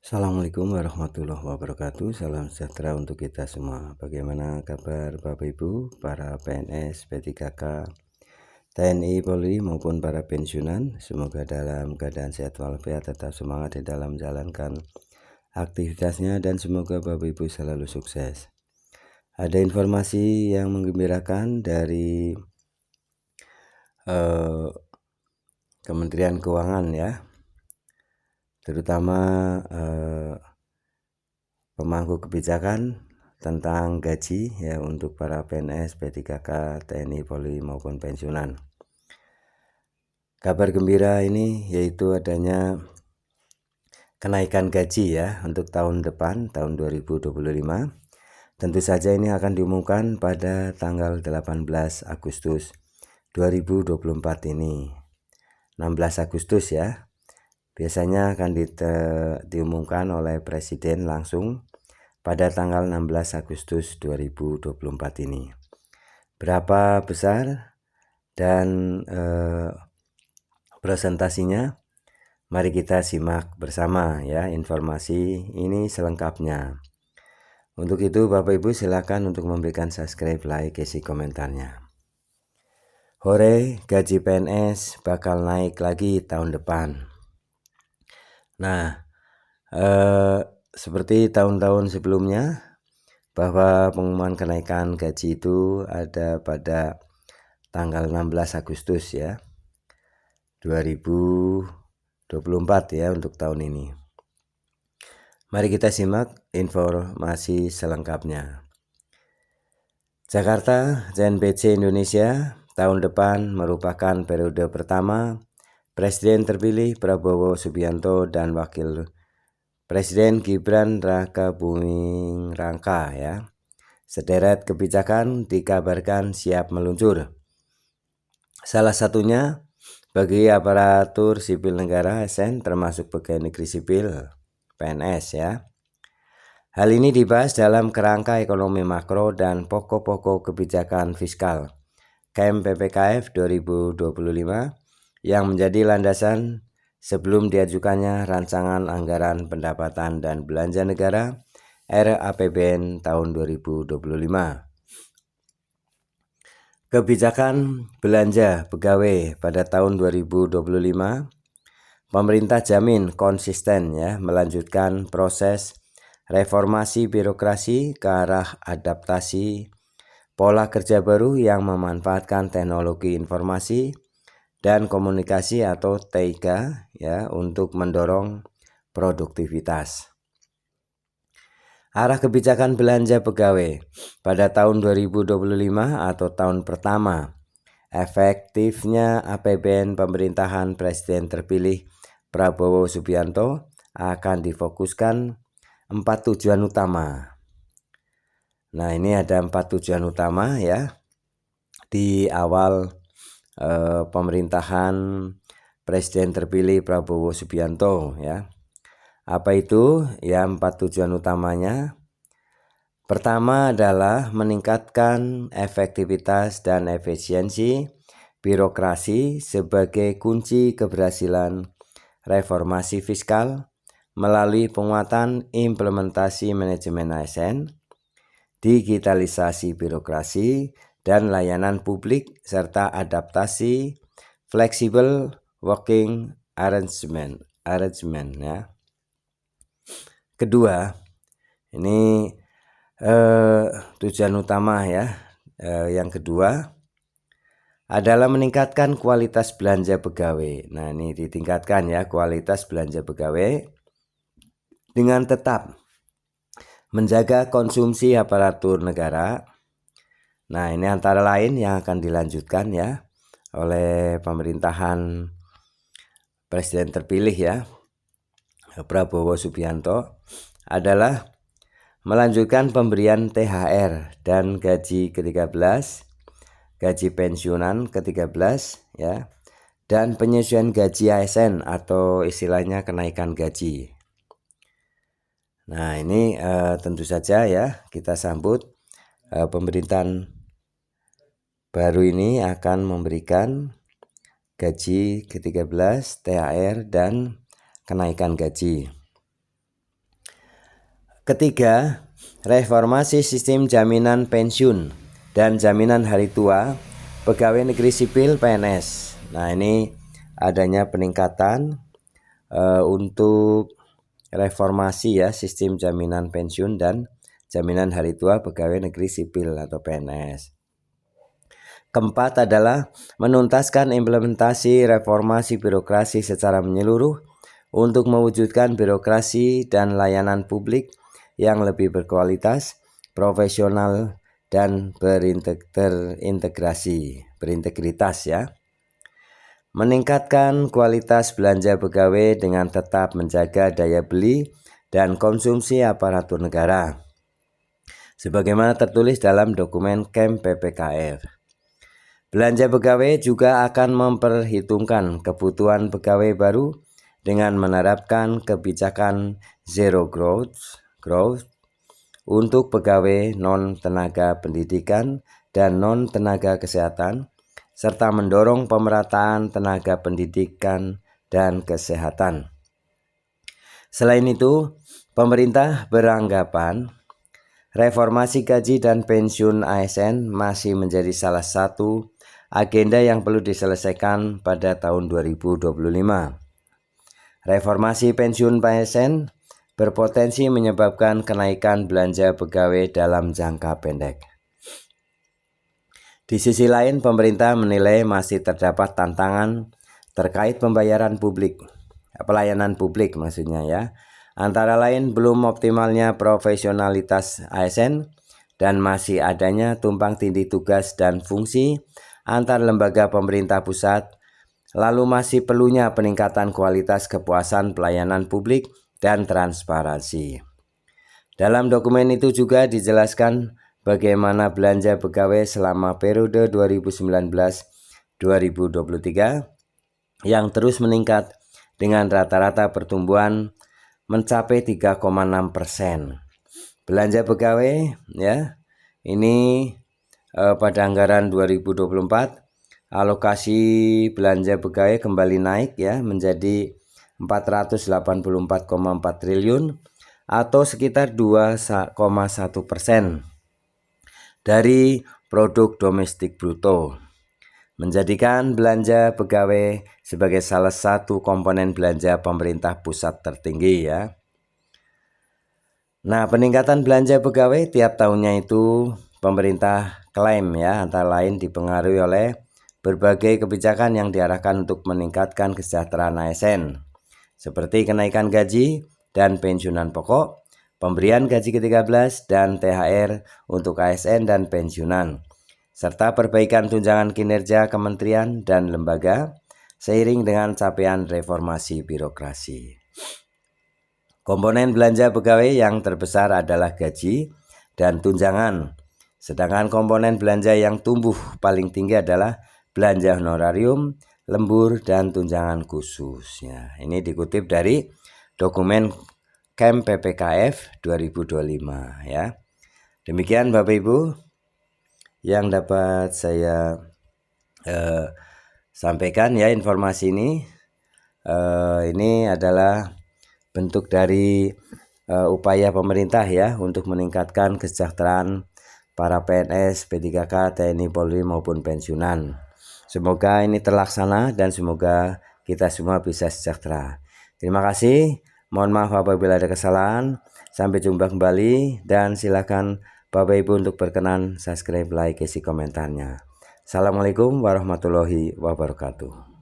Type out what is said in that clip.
Assalamualaikum warahmatullahi wabarakatuh. Salam sejahtera untuk kita semua. Bagaimana kabar Bapak Ibu, para PNS, P3K, TNI, Polri maupun para pensiunan? Semoga dalam keadaan sehat walafiat, tetap semangat di dalam menjalankan aktivitasnya dan semoga Bapak Ibu selalu sukses. Ada informasi yang menggembirakan dari Kementerian Keuangan ya, terutama pemangku kebijakan tentang gaji ya untuk para PNS, P3K, TNI, Polri maupun pensiunan. Kabar gembira ini yaitu adanya kenaikan gaji ya untuk tahun depan, tahun 2025. Tentu saja ini akan diumumkan pada tanggal 18 Agustus 2024 ini. 16 Agustus ya. Biasanya akan diumumkan oleh Presiden langsung pada tanggal 16 Agustus 2024 ini. Berapa besar dan presentasinya? Mari kita simak bersama ya informasi ini selengkapnya. Untuk itu Bapak Ibu silakan untuk memberikan subscribe, like, isi komentarnya. Hore, gaji PNS bakal naik lagi tahun depan. Nah, seperti tahun-tahun sebelumnya, bahwa pengumuman kenaikan gaji itu ada pada tanggal 16 Agustus ya 2024 ya untuk tahun ini. Mari kita simak informasi selengkapnya. Jakarta, JNPC Indonesia tahun depan merupakan periode pertama Presiden terpilih Prabowo Subianto dan Wakil Presiden Gibran Raka Buming Raka ya. Sederet kebijakan dikabarkan siap meluncur. Salah satunya bagi aparatur sipil negara ASN termasuk pegawai negeri sipil PNS ya. Hal ini dibahas dalam kerangka ekonomi makro dan pokok-pokok kebijakan fiskal KMPPKF 2025 yang menjadi landasan sebelum diajukannya rancangan anggaran pendapatan dan belanja negara RAPBN tahun 2025. Kebijakan belanja pegawai pada tahun 2025, pemerintah jamin konsisten ya melanjutkan proses reformasi birokrasi ke arah adaptasi pola kerja baru yang memanfaatkan teknologi informasi dan komunikasi atau TIK ya untuk mendorong produktivitas. Arah kebijakan belanja pegawai pada tahun 2025 atau tahun pertama efektifnya APBN pemerintahan Presiden terpilih Prabowo Subianto akan difokuskan 4 tujuan utama. Nah, ini ada 4 tujuan utama ya di awal pemerintahan Presiden terpilih Prabowo Subianto ya. Apa itu? Ya, 4 tujuan utamanya. Pertama adalah meningkatkan efektivitas dan efisiensi birokrasi sebagai kunci keberhasilan reformasi fiskal melalui penguatan implementasi manajemen ASN, digitalisasi birokrasi dan layanan publik serta adaptasi flexible working arrangement ya. Kedua, ini tujuan utama ya. Yang kedua adalah meningkatkan kualitas belanja pegawai. Nah, ini ditingkatkan ya kualitas belanja pegawai dengan tetap menjaga konsumsi aparatur negara. Nah, ini antara lain yang akan dilanjutkan ya oleh pemerintahan Presiden terpilih ya Prabowo Subianto adalah melanjutkan pemberian THR dan gaji ke-13, gaji pensiunan ke-13 ya, dan penyesuaian gaji ASN atau istilahnya kenaikan gaji. Nah, ini tentu saja ya kita sambut pemerintahan baru ini akan memberikan gaji ke-13, THR dan kenaikan gaji. Ketiga, reformasi sistem jaminan pensiun dan jaminan hari tua pegawai negeri sipil PNS. Nah, ini adanya peningkatan untuk reformasi ya sistem jaminan pensiun dan jaminan hari tua pegawai negeri sipil atau PNS. Keempat adalah menuntaskan implementasi reformasi birokrasi secara menyeluruh untuk mewujudkan birokrasi dan layanan publik yang lebih berkualitas, profesional, dan berintegritas ya. Meningkatkan kualitas belanja pegawai dengan tetap menjaga daya beli dan konsumsi aparatur negara, sebagaimana tertulis dalam dokumen KEM PPKF. Belanja pegawai juga akan memperhitungkan kebutuhan pegawai baru dengan menerapkan kebijakan zero growth untuk pegawai non-tenaga pendidikan dan non-tenaga kesehatan, serta mendorong pemerataan tenaga pendidikan dan kesehatan. Selain itu, pemerintah beranggapan reformasi gaji dan pensiun ASN masih menjadi salah satu agenda yang perlu diselesaikan pada tahun 2025. Reformasi pensiun ASN berpotensi menyebabkan kenaikan belanja pegawai dalam jangka pendek. Di sisi lain, pemerintah menilai masih terdapat tantangan terkait pelayanan publik maksudnya ya. Antara lain belum optimalnya profesionalitas ASN dan masih adanya tumpang tindih tugas dan fungsi antar lembaga pemerintah pusat, lalu masih perlunya peningkatan kualitas kepuasan pelayanan publik dan transparansi. Dalam dokumen itu juga dijelaskan bagaimana belanja pegawai selama periode 2019-2023 yang terus meningkat dengan rata-rata pertumbuhan mencapai 3,6%. Belanja pegawai ya, ini pada anggaran 2024 alokasi belanja pegawai kembali naik ya menjadi 484,4 triliun atau sekitar 2,1% dari produk domestik bruto, menjadikan belanja pegawai sebagai salah satu komponen belanja pemerintah pusat tertinggi ya. Nah, peningkatan belanja pegawai tiap tahunnya itu pemerintah klaim ya, antara lain dipengaruhi oleh berbagai kebijakan yang diarahkan untuk meningkatkan kesejahteraan ASN, seperti kenaikan gaji dan pensiunan pokok, pemberian gaji ke-13 dan THR untuk ASN dan pensiunan, serta perbaikan tunjangan kinerja kementerian dan lembaga seiring dengan capaian reformasi birokrasi. Komponen belanja pegawai yang terbesar adalah gaji dan tunjangan, sedangkan komponen belanja yang tumbuh paling tinggi adalah belanja honorarium, lembur, dan tunjangan khusus. Ya, ini dikutip dari dokumen KEM PPKF 2025 ya. Demikian Bapak Ibu yang dapat saya sampaikan ya informasi ini. Ini adalah bentuk dari upaya pemerintah ya untuk meningkatkan kesejahteraan para PNS, P3K, TNI, Polri maupun pensiunan. Semoga ini terlaksana dan semoga kita semua bisa sejahtera. Terima kasih. Mohon maaf apabila ada kesalahan. Sampai jumpa kembali dan silakan Bapak Ibu untuk berkenan subscribe, like, isi komentarnya. Assalamualaikum warahmatullahi wabarakatuh.